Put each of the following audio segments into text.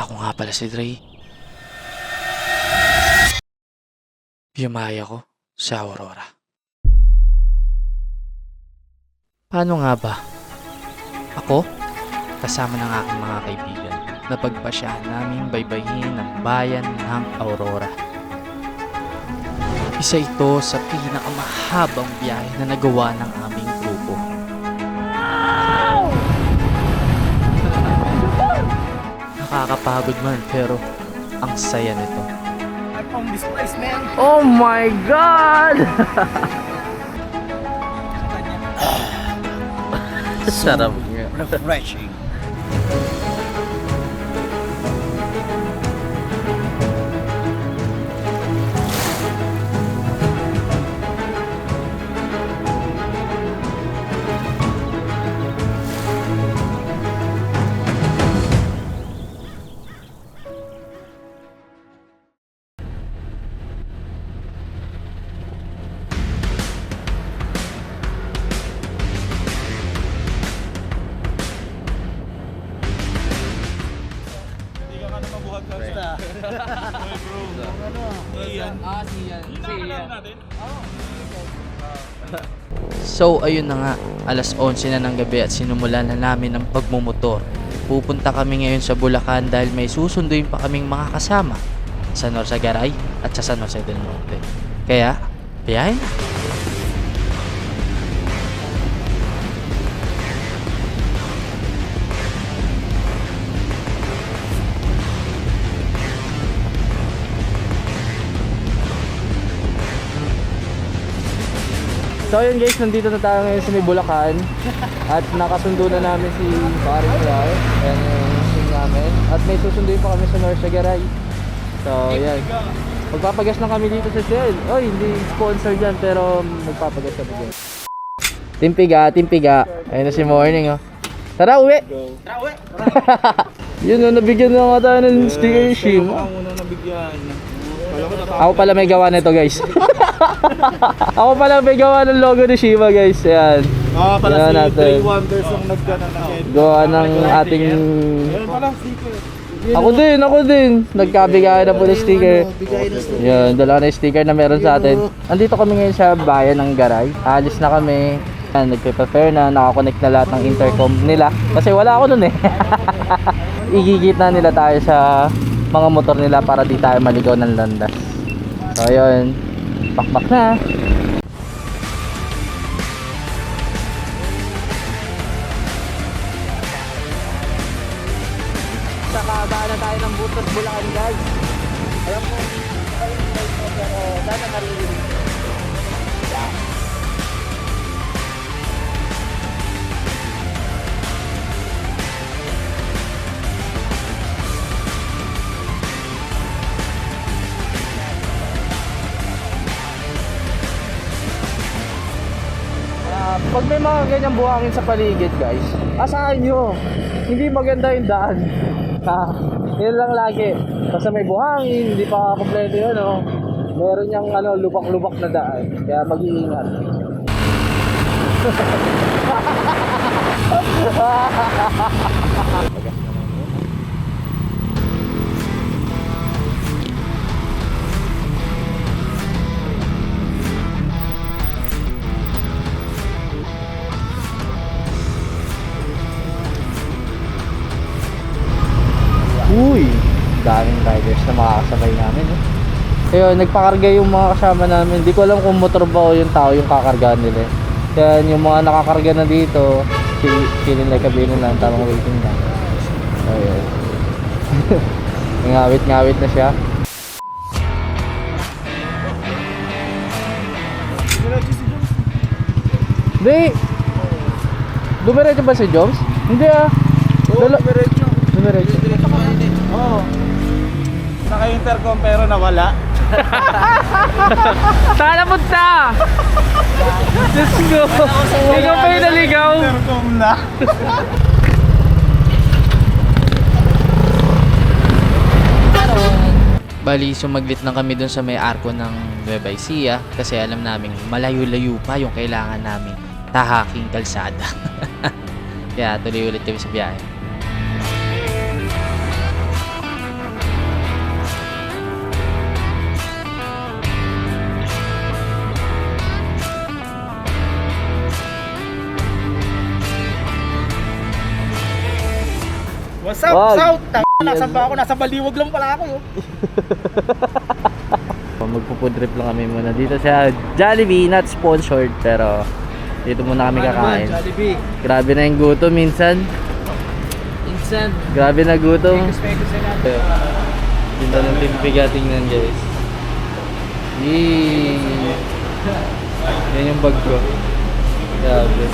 Ako nga pala si Dre. Biyamaya ko sa Aurora. Paano nga ba? Ako, kasama ng aking mga kaibigan, napagpasyahan naming baybayin ang bayan ng Aurora. Isa ito sa pinakamahabang biyahe na nagawa ng aming grupo. Nakakapagod man pero ang saya nito. I found this place, man. Oh my God! Sarap nga. Refreshing. So ayun na nga, alas 11 na ng gabi at sinumulan na namin ang pagmumotor. Pupunta kami ngayon sa Bulacan dahil may susunduin pa kaming mga kasama sa Norsagaray at sa San Jose del Monte. Kaya, biyahe na! So ayun guys, nandito na tayo ngayon sa may Bulacan. At nakasundo na namin si Paring Rai. Ayan yung team namin. At may susunduin pa kami sa Norsagaray. So yan, magpapagas na kami dito sa Shell. Oy, hindi sponsor dyan pero magpapagas kami dyan. Timpiga. Ayun na si Morning, oh. Tara, uwi! Tara, uwi! Yun, oh, nabigyan na nga tayo ng sticker yung Shima. Ako muna nabigyan. Ako pala may gawa nito, guys. Ako pala may gawa ng logo ni Shima, guys. Ayan. Pala Yan si natin. Three Wonders ang naggana na head. Gawa ng ating... Ayun pala, sticker. Ako din. Nagkabigayan na po ng sticker. Yan, dalawa na yung sticker na meron sa atin. Andito kami ngayon sa bayan ng Garay. Alis na kami. Yan, nagpe-prepare na, nakakonect na lahat ng intercom nila. Kasi wala ako nun eh. Igigit na nila tayo sa mga motor nila para di tayo maligaw ng landas. So ayun, pakpak na. Sakabaan na tayo ng Butos, Bulacan, guys. Ayan po, pero sana maririnig. Pag may mga ganyang buhangin sa paligid, guys, asahan nyo, hindi maganda yung daan. Yun lang lagi. Basta may buhangin, hindi pa kompleto yun, oh. Meron niyang lubak-lubak na daan. Kaya mag-iingat. Uy, daming riders na makakasabay namin, eh. Ayun, nagpakarga yung mga kasama namin. Hindi ko alam kung motor ba o yung tao yung kakargahan nila. Kaya yung mga nakakarga na dito, feeling like kabinin lang, tamang waiting lang. Ayun. Ngawit-ngawit na siya. Hindi. Dumiretso ba si Joms? Hindi ah. Diretso. Dumiretso. Oo. Naka-intercom pero nawala. Saan na punta? Diyos ko. Ikaw pa yung naligaw. Intercom na. Bali, sumaglit na kami dun sa may arko ng Nueva Ecija kasi alam namin malayo-layo pa yung kailangan namin tahaking kalsada. Kaya tuloy ulit kami sa biyahe. What's up, Wag. South? Nasaan ba ako? Nasa Baliwag lang pala ako. Magpo-food trip lang kami muna dito sa Jollibee, not sponsored pero dito muna kami kakain. Jollibee. Grabe na yung gutom minsan. Grabe na gutom. Ganda ng timpiga, tingnan guys. Yee. Yan yung bag ko. Grabe.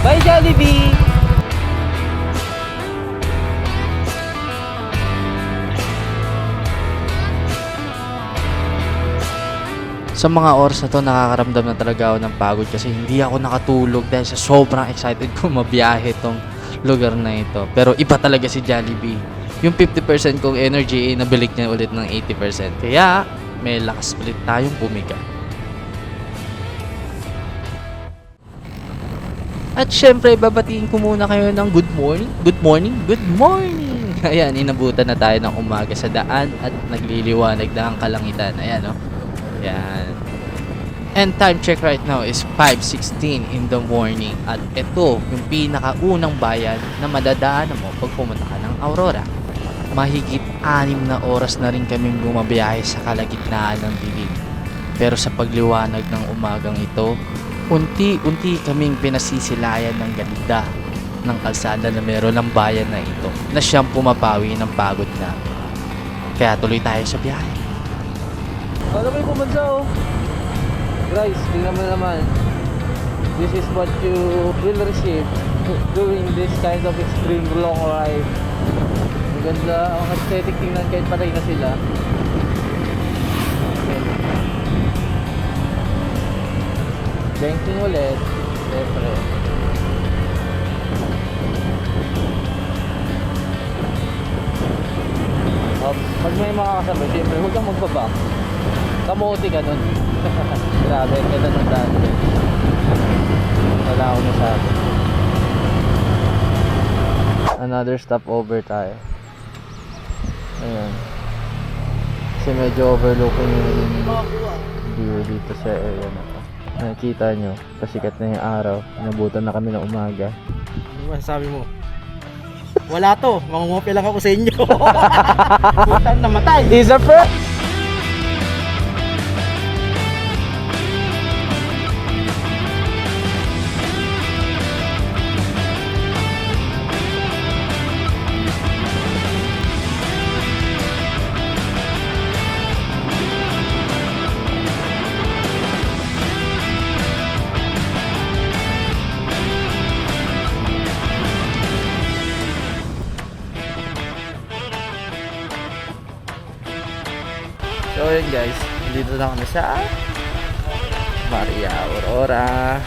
Bye Jollibee! Sa mga oras na to, nakakaramdam na talaga ako ng pagod kasi hindi ako nakatulog dahil sa sobrang excited ko mabiyahe tong lugar na ito. Pero iba talaga si Jollibee. Yung 50% kong energy ay nabalik niya ulit ng 80%. Kaya may lakas ulit tayong pumiga. At syempre, babatiin ko muna kayo ng good morning, good morning, good morning! Ayan, inabutan na tayo ng umaga sa daan at nagliliwanag na ang kalangitan. Ayan, oh. Yan. And time check right now is 5:16 in the morning. At ito yung pinakaunang bayan na madadaanan mo pag pumunta ka ng Aurora. Mahigit 6 na oras na rin kaming bumabiyahe sa kalagitnaan ng dilim. Pero sa pagliwanag ng umagang ito, unti-unti kaming pinasisilayan ng ganda ng kalsada na meron ng bayan na ito na siyang pumapawi ng pagod na. Kaya tuloy tayo sa biyahe. Ano may pumunta oh? Guys, tingnan mo naman. This is what you will receive doing this kind of extreme long ride. Ang ganda, ang aesthetic tingnan kahit patay na sila. Banking ulit. Siyempre. Pag may mga kasabay, siyempre huwag kang magbaback. Kamote ka nun. Grabe, ang ganda ng daan. Wala akong masabi. Another stopover tayo. Ayan. Kasi medyo overlooking yung view dito sa area na to. Nakikita nyo, pasikat na yung araw. Inabutan na kami ng umaga. Ano masasabi mo? Wala to. Mangungupi lang ako sa inyo. Putang namatay. Is a first! So yun guys, dito na kami sa Maria Aurora.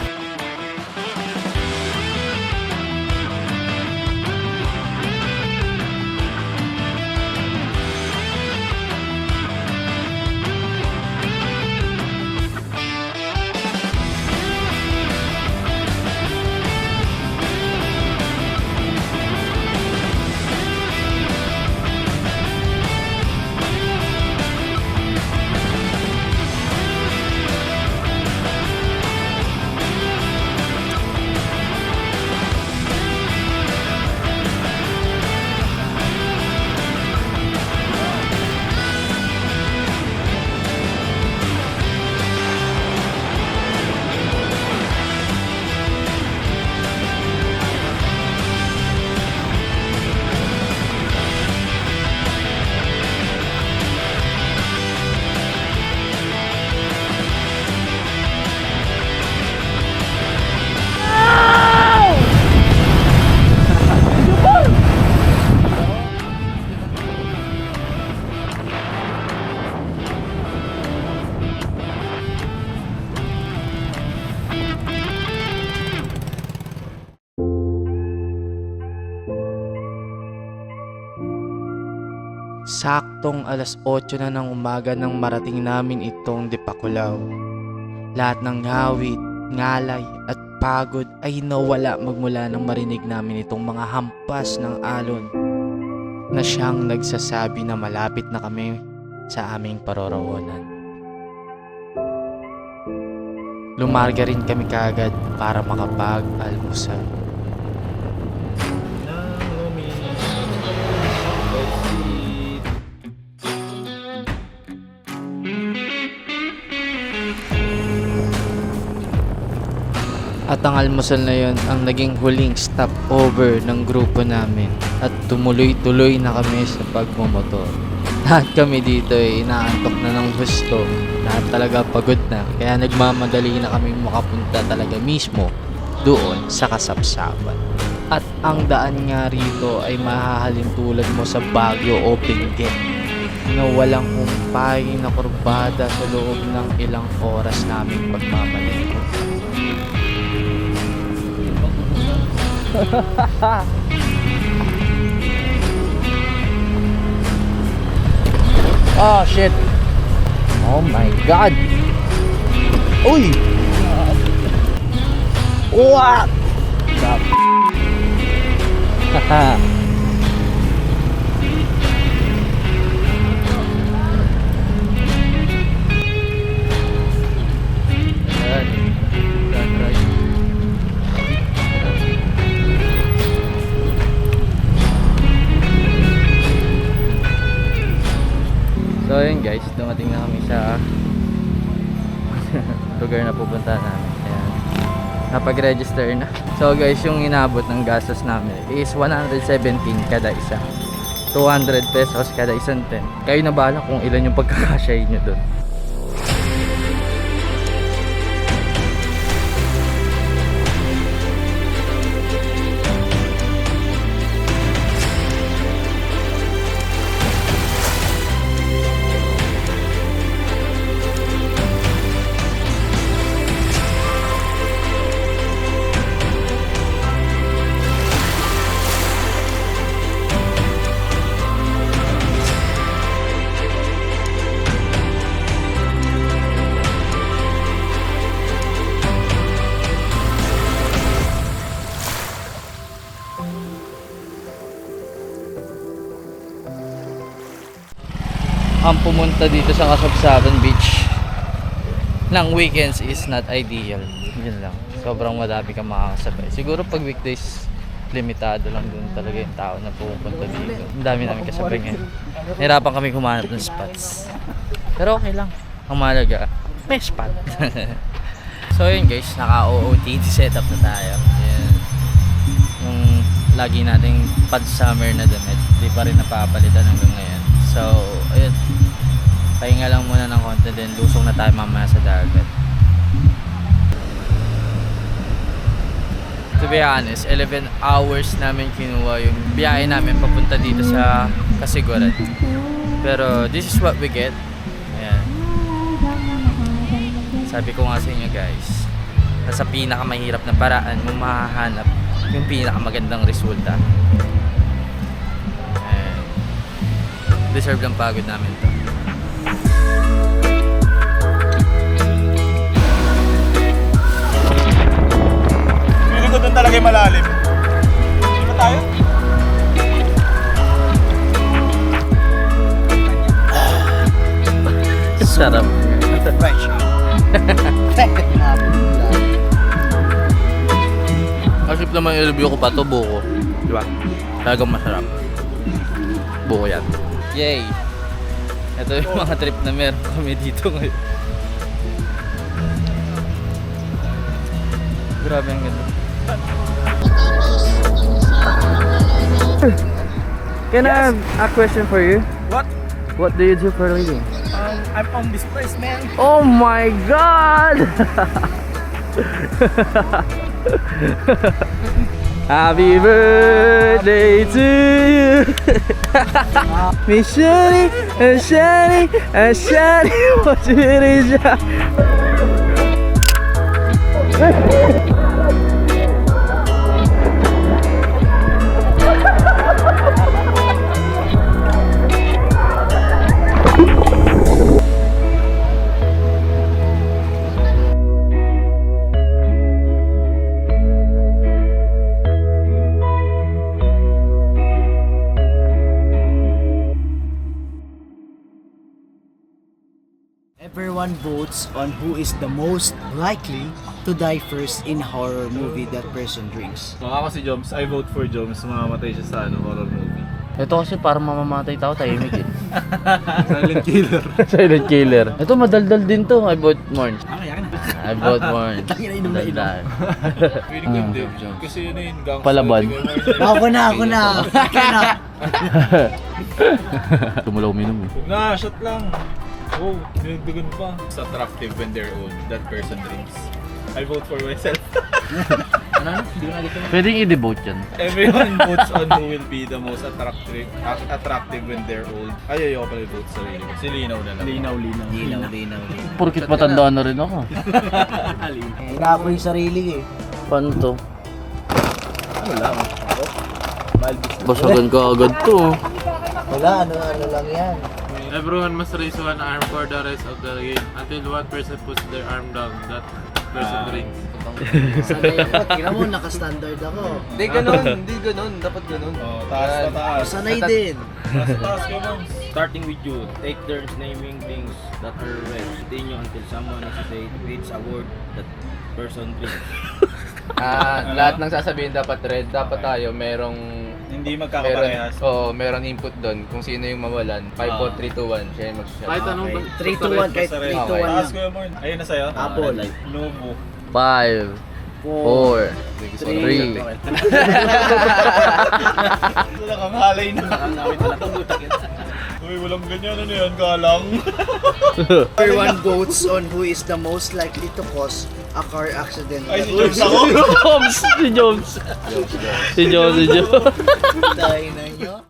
Saktong alas 8 na ng umaga nang marating namin itong Dipakulaw. Lahat ng ngawit, ngalay at pagod ay nawala magmula nang marinig namin itong mga hampas ng alon na siyang nagsasabi na malapit na kami sa aming paroroonan. lumarga rin kami kaagad para makapag-almusal. At ang almusal na yon ang naging huling stopover ng grupo namin at tumuloy-tuloy na kami sa pagmumotor. Lahat kami dito ay inaantok na ng husto. Lahat talaga pagod na kaya nagmamadali na kami makapunta talaga mismo doon sa kasapsapan. At ang daan nga rito ay mahahalin tulad mo sa Baguio o Benguet na walang humpay na kurbada sa loob ng ilang oras naming pagmamaneho. Oh shit. Oh my god. Uy. What? Haha. So yun guys, dumating na kami sa lugar na pupunta namin. Ayan. Napag-register na. So guys, yung inabot ng gastos namin is 117 kada isa. 200 pesos kada isang 10. Kayo na bahala kung ilan yung pagkakasyahin nyo dun. Ang pumunta dito sa Kasabsaban Beach ng weekends is not ideal. Yun lang. Sobrang madami kang makakasabay. Siguro pag weekdays, limitado lang dun talaga yung tao na pupunta dito. Ang dami namin kasabay ngayon. Nahirapan kami humanap ng spots. Pero okay lang. Ang mahalaga, may spot. So yun guys, naka-OOTD setup na tayo. Yan. Yung lagi nating pad-summer na damit, di pa rin napapalitan hanggang ngayon. So, ayun. Pahinga lang muna ng konti din. Lusong na tayo mamaya sa dagat. To be honest, 11 hours namin kinuha yung biyahe namin papunta dito sa Kasiguran. Pero this is what we get. Ayan. Sabi ko nga sa inyo guys, nasa pinakamahirap na paraan mo mahahanap yung pinakamagandang resulta. Deserve lang pagod namin to. Feeling ko doon talaga yung malalim. Hindi ba tayo? Sarap. Asip naman i-review ko pa to, buko. Diba? Talagang masarap. Buko yan. Yay! Ito yung mga trip na meron kami dito ngayon. Grabe ang ganda. Can I have a question for you? What? What do you do for a living? I'm on this place, man. Oh my god! Happy birthday to you. Miss Shani, Shani, Shani, what it is? Everyone votes on who is the most likely to die first in horror movie that person drinks. Ako si Joms, I vote for Joms. Mamamatay siya sa horror movie. Ito kasi para mamamatay tao, tahimik eh. Silent killer. Silent killer. Ito madaldal din to. I vote Morn. Okay, yan na. I vote Morn. Tangina, inom na inom. Daldal. Feeling ko hindi. Kasi yun na yun. Gangster. Palaban. Ako na. Kaya na. Tumulaw minum eh. Huwag na, shot lang. Oh, dinagdagan pa. It's attractive when they're old. That person drinks. I vote for myself. Pwedeng i-devote yan. Everyone votes on who will be the most attractive when they're old. Ay, ayoko pala vote sa sarili ko. Si Linaw na lang. Linaw. Porkit matanda na rin ako. Hira ko yung sarili eh. Paano to? Basagan ka agad to. Wala, ano lang yan. Everyone must raise one arm for the rest of the game. Until one person puts their arm down, that person drinks. Sanay ako. Tingnan mo, naka-standard ako. Hindi ganun. Dapat ganun. Oh, taas na taas. Sanay din. Taas na taas ka, Moms. Starting with you, take turns naming things that are red. Continue until someone reads a word that person drinks. Lahat ng sasabihin dapat red. Dapat tayo merong Hindi magkakaparehas. merong input doon kung sino yung mawalan. 5, 4, 3, 2, 1. Siya yung mag-shot. Kahit anong 3 to 1, kahit 3 to 1 Taas lang. ko yung Morn. Ayun na sa'yo. Apple. Lobo. 5, 4, 3. Wala kang halay na. Uy, walang ganyan. Ano yan? Galang. Everyone votes on who is the most likely to cause a car accident. Ay, si Joms ako. Si Joms! Si Joms! Dahil na nyo.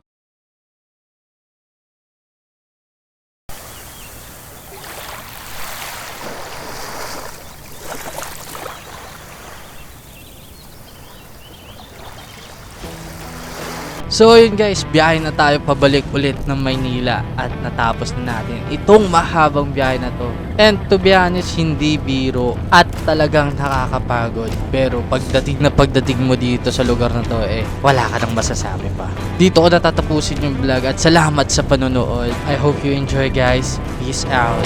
So yun guys, biyahe na tayo pabalik ulit ng Maynila at natapos na natin itong mahabang biyahe na to. And to be honest, hindi biro at talagang nakakapagod. Pero pagdating mo dito sa lugar na to wala ka nang masasabi pa. Dito ko natatapusin yung vlog at salamat sa panonood. I hope you enjoy guys. Peace out.